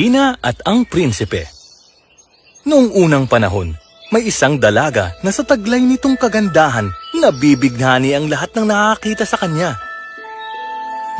Dina at ang Prinsipe. Noong unang panahon, may isang dalaga na sa taglay nitong kagandahan nabibighani ang lahat ng nakakita sa kanya.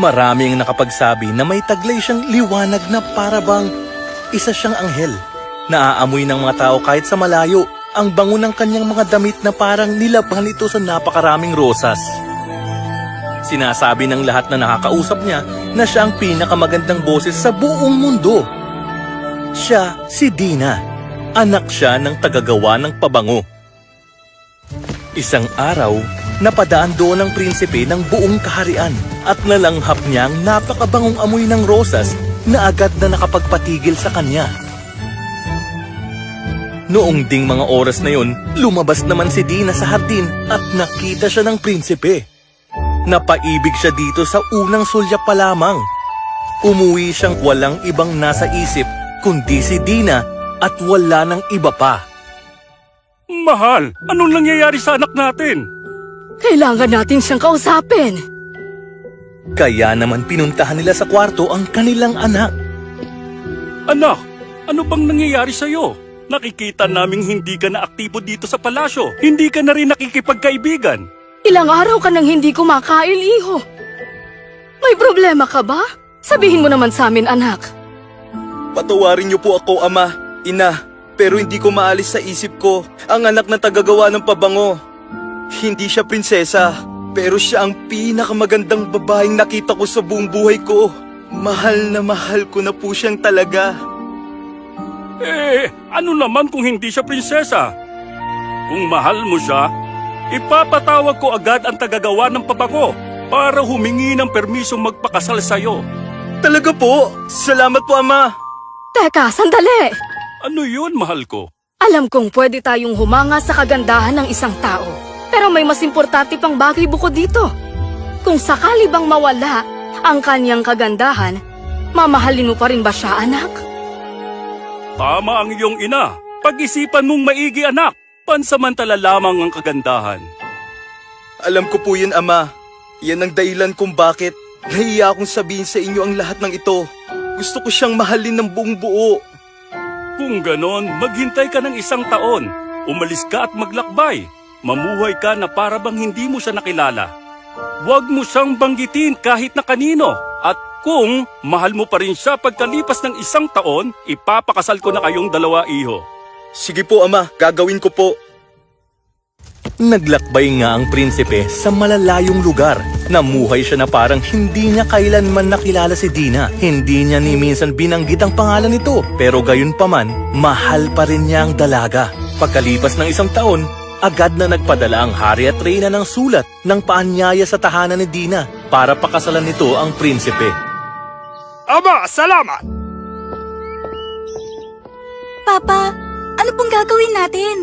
Marami ang nakapagsabi na may taglay siyang liwanag na para bang isa siyang anghel. Naaamoy ng mga tao kahit sa malayo ang bango ng kanyang mga damit na parang nilabhan ito sa napakaraming rosas. Sinasabi ng lahat na nakakausap niya na siya ang pinakamagandang boses sa buong mundo. Siya si Dina. Anak siya ng tagagawa ng pabango. Isang araw, napadaan doon ang prinsipe ng buong kaharian at nalanghap niya ang napakabangong amoy ng rosas na agad na nakapagpatigil sa kanya. Noong ding mga oras na yun, lumabas naman si Dina sa hardin at nakita siya ng prinsipe. Napaibig siya dito sa unang sulyap pa lamang. Umuwi siyang walang ibang nasa isip kundi si Dina at wala ng iba pa. Mahal, anong nangyayari sa anak natin? Kailangan natin siyang kausapin. Kaya naman pinuntahan nila sa kwarto ang kanilang anak. Anak, ano bang nangyayari sa'yo? Nakikita naming hindi ka na aktibo dito sa palasyo. Hindi ka na rin nakikipagkaibigan. Ilang araw ka nang hindi kumakain, iho. May problema ka ba? Sabihin mo naman sa amin, anak. Patawarin niyo po ako, ama, ina, pero hindi ko maalis sa isip ko ang anak na tagagawa ng pabango. Hindi siya prinsesa, pero siya ang pinakamagandang babaeng nakita ko sa buong buhay ko. Mahal na mahal ko na po siyang talaga. Ano naman kung hindi siya prinsesa? Kung mahal mo siya, ipapatawag ko agad ang tagagawa ng pabango para humingi ng permisong magpakasal sa'yo. Talaga po? Salamat po, ama. Teka, sandali. Ano yun, mahal ko? Alam kong pwede tayong humanga sa kagandahan ng isang tao. Pero may mas importante pang bagay bukod dito. Kung sakali bang mawala ang kanyang kagandahan, mamahalin mo pa rin ba siya, anak? Tama ang iyong ina. Pag-isipan mong maigi, anak. Pansamantala lamang ang kagandahan. Alam ko po yun, ama. Yan ang dahilan kung bakit nahiya akong sabihin sa inyo ang lahat ng ito. Gusto ko siyang mahalin ng buong buo. Kung ganon, maghintay ka ng 1 taon. Umalis ka at maglakbay. Mamuhay ka na para bang hindi mo siya nakilala. Huwag mo siyang banggitin kahit na kanino. At kung mahal mo pa rin siya pagkalipas ng 1 taon, ipapakasal ko na kayong dalawa, iho. Sige po, ama. Gagawin ko po. Naglakbay nga ang prinsipe sa malalayong lugar. Namuhay siya na parang hindi niya kailanman nakilala si Dina. Hindi niya ni minsan binanggit ang pangalan nito. Pero gayon pa man, mahal pa rin niya ang dalaga. Pagkalipas ng 1 taon, agad na nagpadala ang hari at reyna ng sulat ng paanyaya sa tahanan ni Dina para pakasalan nito ang prinsipe. Aba, salamat! Papa, ano pong gagawin natin?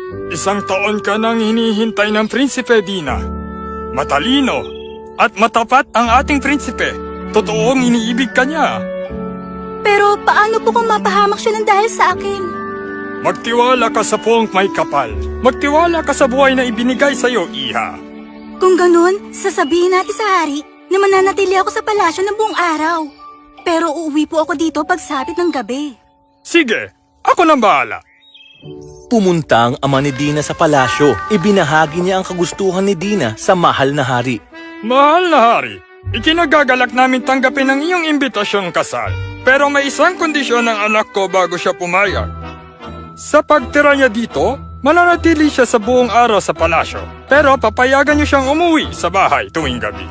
1 taon ka nang hinihintay ng Prinsipe, Dina. Matalino at matapat ang ating prinsipe. Totoong iniibig ka niya. Pero paano po kung mapahamak siya ng dahil sa akin? Magtiwala ka sa puong may kapal. Magtiwala ka sa buhay na ibinigay sa'yo, iha. Kung ganun, sasabihin natin sa hari na mananatili ako sa palasyo ng buong araw. Pero uuwi po ako dito pagsapit ng gabi. Sige, ako nang bahala. Pumunta ang ama ni Dina sa palasyo. Ibinahagi niya ang kagustuhan ni Dina sa mahal na hari. Mahal na hari, ikinagagalak namin tanggapin ang iyong imbitasyong kasal. Pero may isang kondisyon ng anak ko bago siya pumayag. Sa pagtira niya dito, mananatili siya sa buong araw sa palasyo. Pero papayagan niyo siyang umuwi sa bahay tuwing gabi.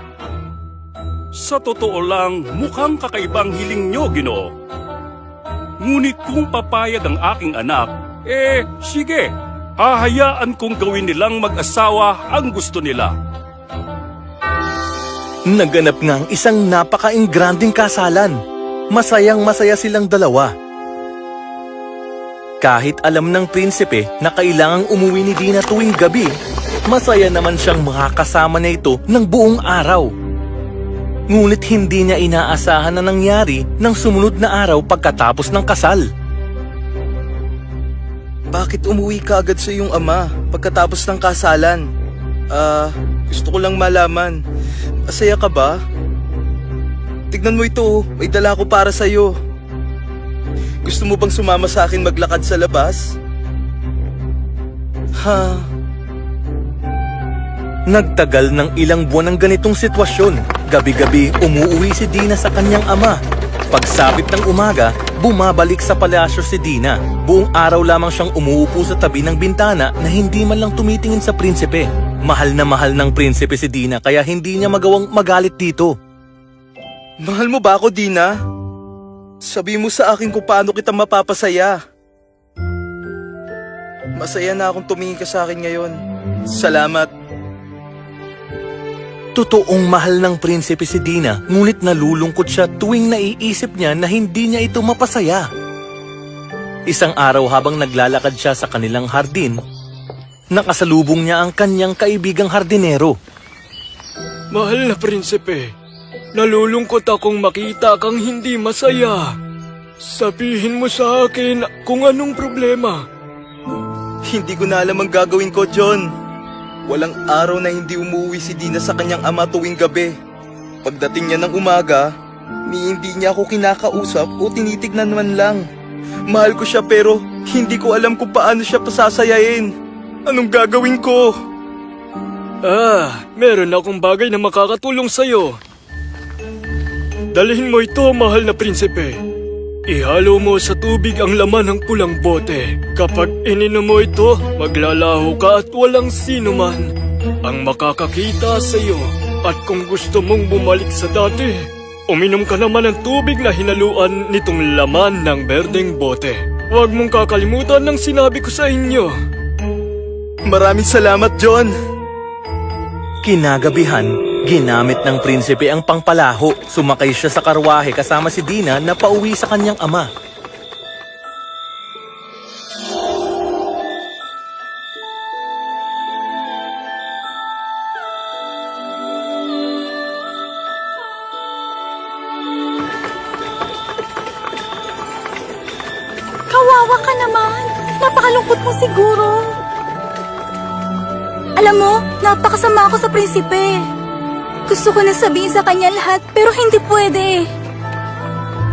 Sa totoo lang, mukhang kakaibang hiling nyo, Ginoo. Ngunit kung papayag ang aking anak, sige, hahayaan kong gawin nilang mag-asawa ang gusto nila. Naganap nga ang isang napaka-ingranding kasalan. Masayang-masaya silang dalawa. Kahit alam ng prinsipe na kailangang umuwi ni Dina tuwing gabi, masaya naman siyang makakasama na ito ng buong araw. Ngunit hindi niya inaasahan na nangyari ng sumunod na araw pagkatapos ng kasal. Bakit umuwi ka agad sa iyong ama pagkatapos ng kasalan? Gusto ko lang malaman. Masaya ka ba? Tignan mo ito, may dala ko para sa'yo. Gusto mo bang sumama sa akin maglakad sa labas? Ha? Nagtagal ng ilang buwan ng ganitong sitwasyon. Gabi-gabi umuuwi si Dina sa kanyang ama. Pagsapit ng umaga, bumabalik sa palasyo si Dina. Buong araw lamang siyang umuupo sa tabi ng bintana na hindi man lang tumitingin sa prinsipe. Mahal na mahal ng prinsipe si Dina kaya hindi niya magawang magalit dito. Mahal mo ba ako, Dina? Sabi mo sa akin kung paano kita mapapasaya. Masaya na akong tumingin ka sa akin ngayon. Salamat. Totoong mahal ng prinsipe si Dina, ngunit nalulungkot siya tuwing naiisip niya na hindi niya ito mapasaya. Isang araw habang naglalakad siya sa kanilang hardin, nakasalubong niya ang kanyang kaibigang hardinero. Mahal na prinsipe, nalulungkot akong makita kang hindi masaya. Sabihin mo sa akin kung anong problema. Hindi ko na alam ang gagawin ko, John. Walang araw na hindi umuwi si Dina sa kanyang ama tuwing gabi. Pagdating niya ng umaga, hindi niya ako kinakausap o tinitignan man lang. Mahal ko siya pero hindi ko alam kung paano siya pasasayain. Anong gagawin ko? Meron akong bagay na makakatulong sa'yo. Dalhin mo ito, mahal na prinsipe. Ihalo mo sa tubig ang laman ng pulang bote. Kapag ininom mo ito, maglalaho ka at walang sino man ang makakakita sa iyo. At kung gusto mong bumalik sa dati, uminom ka naman ng tubig na hinaluan nitong laman ng berdeng bote. Huwag mong kakalimutan ng sinabi ko sa inyo. Maraming salamat, John. Kinagabihan, ginamit ng prinsipe ang pangpalaho. Sumakay siya sa karwahe kasama si Dina na pauwi sa kanyang ama. Kawawa ka naman. Napakalungkot mo siguro. Alam mo, napakasama ako sa prinsipe. Gusto ko na sabihin sa kanya lahat, pero hindi pwede.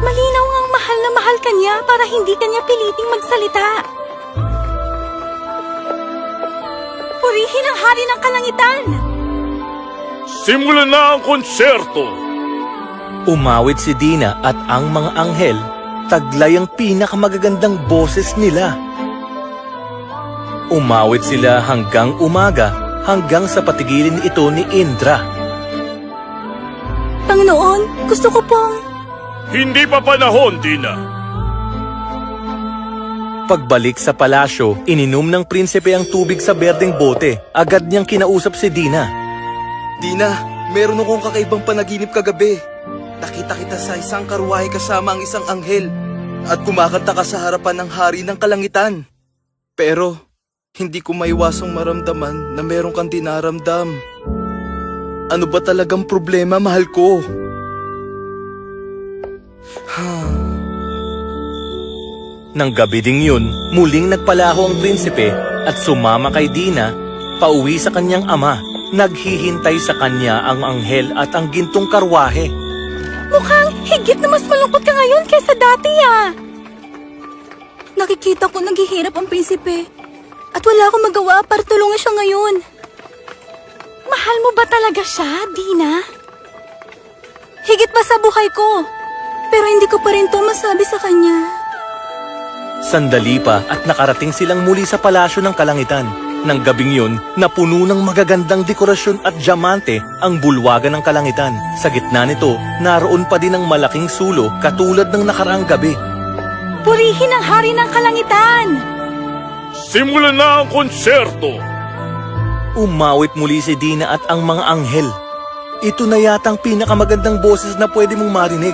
Malinaw ngang mahal na mahal ka niya para hindi kanya piliting magsalita. Purihin ang hari ng kalangitan! Simulan na ang konserto! Umawit si Dina at ang mga anghel, taglay ang pinakamagagandang boses nila. Umawit sila hanggang umaga, hanggang sa patigilin ito ni Indra. Panginoon, gusto ko pong... Hindi pa panahon, Dina. Pagbalik sa palasyo, ininom ng prinsipe ang tubig sa berdeng bote. Agad niyang kinausap si Dina. Dina, meron akong kakaibang panaginip kagabi. Nakita kita sa isang karwahe kasama ang isang anghel at kumakanta ka sa harapan ng hari ng kalangitan. Pero hindi ko maiwasang maramdaman na meron kang dinaramdam. Ano ba talagang problema, mahal ko? Nang gabi ding yun, muling nagpalaho ang prinsipe at sumama kay Dina pauwi sa kanyang ama. Naghihintay sa kanya ang anghel at ang gintong karwahe. Mukhang higit na mas malungkot ka ngayon kaysa dati, ah. Nakikita ko naghihirap ang prinsipe at wala akong magawa para tulungan siya ngayon. Mahal mo ba talaga siya, Dina? Higit pa sa buhay ko, pero hindi ko pa rin to masabi sa kanya. Sandali pa at nakarating silang muli sa palasyo ng kalangitan. Nang gabing yun, napuno ng magagandang dekorasyon at diamante ang bulwagan ng kalangitan. Sa gitna nito, naroon pa din ang malaking sulo katulad ng nakaraang gabi. Purihin ang hari ng kalangitan! Simulan na ang konserto! Umawit muli si Dina at ang mga anghel. Ito na yatang pinakamagandang boses na pwede mong marinig.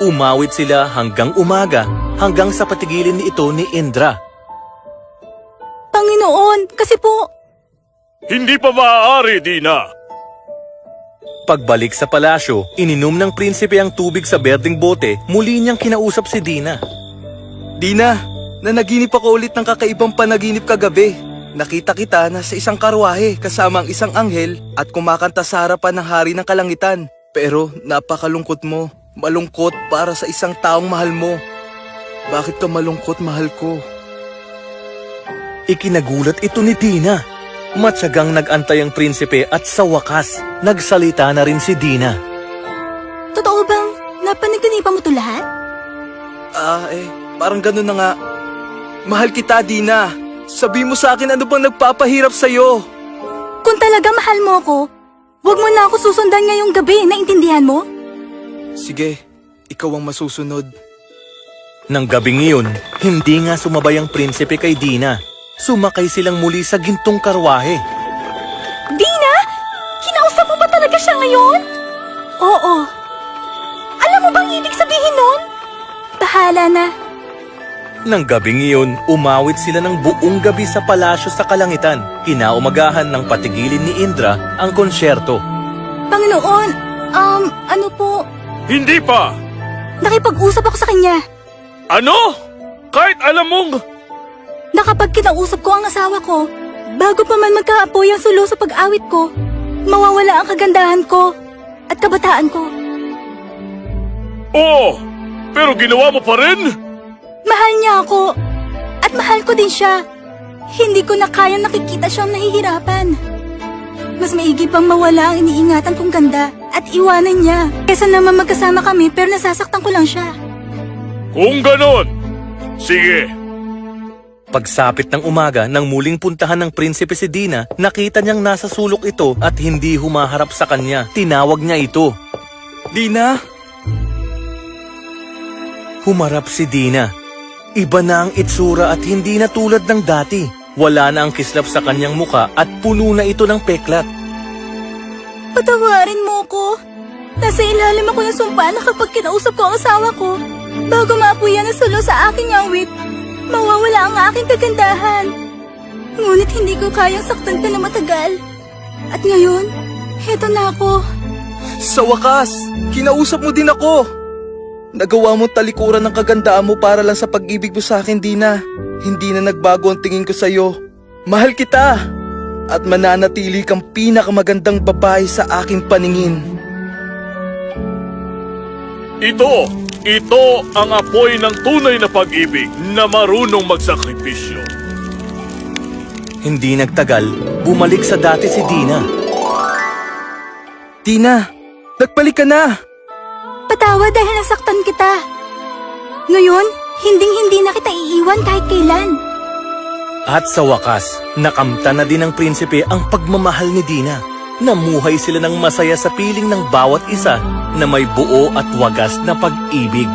Umawit sila hanggang umaga, hanggang sa patigilin ni ito ni Indra. Panginoon, kasi po... Hindi pa maaari, Dina. Pagbalik sa palasyo, ininom ng prinsipe ang tubig sa berdeng bote, muli niyang kinausap si Dina. Dina, nanaginip ako ulit ng kakaibang panaginip kagabi. Nakita kita na sa isang karwahe kasama ang isang anghel at kumakanta sa harapan ng hari ng kalangitan. Pero napakalungkot mo, malungkot para sa isang taong mahal mo. Bakit ka malungkot, mahal ko? Ikinagulat ito ni Dina. Matyagang nag-antay ang prinsipe at sa wakas, nagsalita na rin si Dina. Totoo bang napanaginipan mo to lahat? Parang ganun na nga. Mahal kita, Dina. Sabi mo sa akin ano bang nagpapahirap sa'yo. Kung talaga mahal mo ako, huwag mo na ako susundan ngayong gabi, naintindihan mo? Sige, ikaw ang masusunod. Nang gabing iyon, hindi nga sumabay ang prinsipe kay Dina. Sumakay silang muli sa gintong karwahe. Dina! Kinausap mo ba talaga siya ngayon? Oo. Alam mo bang ibig sabihin nun? Bahala na. Nang gabing iyon, umawit sila ng buong gabi sa palasyo sa kalangitan. Kinaumagahan ng patigilin ni Indra ang konsyerto. Panginoon, ano po? Hindi pa! Nakipag-usap ako sa kanya. Ano? Kahit alam mong... Na kapag kinausap ko ang asawa ko, bago pa man magkaapoy ang sulo sa pag-awit ko, mawawala ang kagandahan ko at kabataan ko. Oo! Pero ginawa mo pa rin? Mahal niya ako at mahal ko din siya. Hindi ko na kayang nakikita siyang nahihirapan. Mas maigi pang mawala ang iniingatan kong ganda at iwanan niya kesa naman magkasama kami pero nasasaktan ko lang siya. Kung ganon, sige. Pagsapit ng umaga nang muling puntahan ng prinsipe si Dina, nakita niyang nasa sulok ito at hindi humaharap sa kanya. Tinawag niya ito. Dina? Humarap si Dina. Iba na ang itsura at hindi na tulad ng dati. Wala na ang kislap sa kanyang muka at puno na ito ng peklat. Patawarin mo ko. Nasa ilalim ako ng sumpa na kapag kinausap ko ang asawa ko, bago maapuyan ang sulo sa aking awit, mawawala ang aking kagandahan. Ngunit hindi ko kayang saktan ka na matagal. At ngayon, heto na ako. Sa wakas, kinausap mo din ako. Nagawa mo talikuran ng kagandaan mo para lang sa pag-ibig mo sa akin, Dina. Hindi na nagbago ang tingin ko sa'yo. Mahal kita! At mananatili kang pinakamagandang babae sa aking paningin. Ito ang apoy ng tunay na pag-ibig na marunong magsakripisyo. Hindi nagtagal, bumalik sa dati si Dina. Dina, nagbalik ka na! Patawad dahil nasaktan kita. Ngayon, hinding-hindi na kita iiwan kahit kailan. At sa wakas, nakamta na din ng prinsipe ang pagmamahal ni Dina. Namuhay sila ng masaya sa piling ng bawat isa na may buo at wagas na pag-ibig.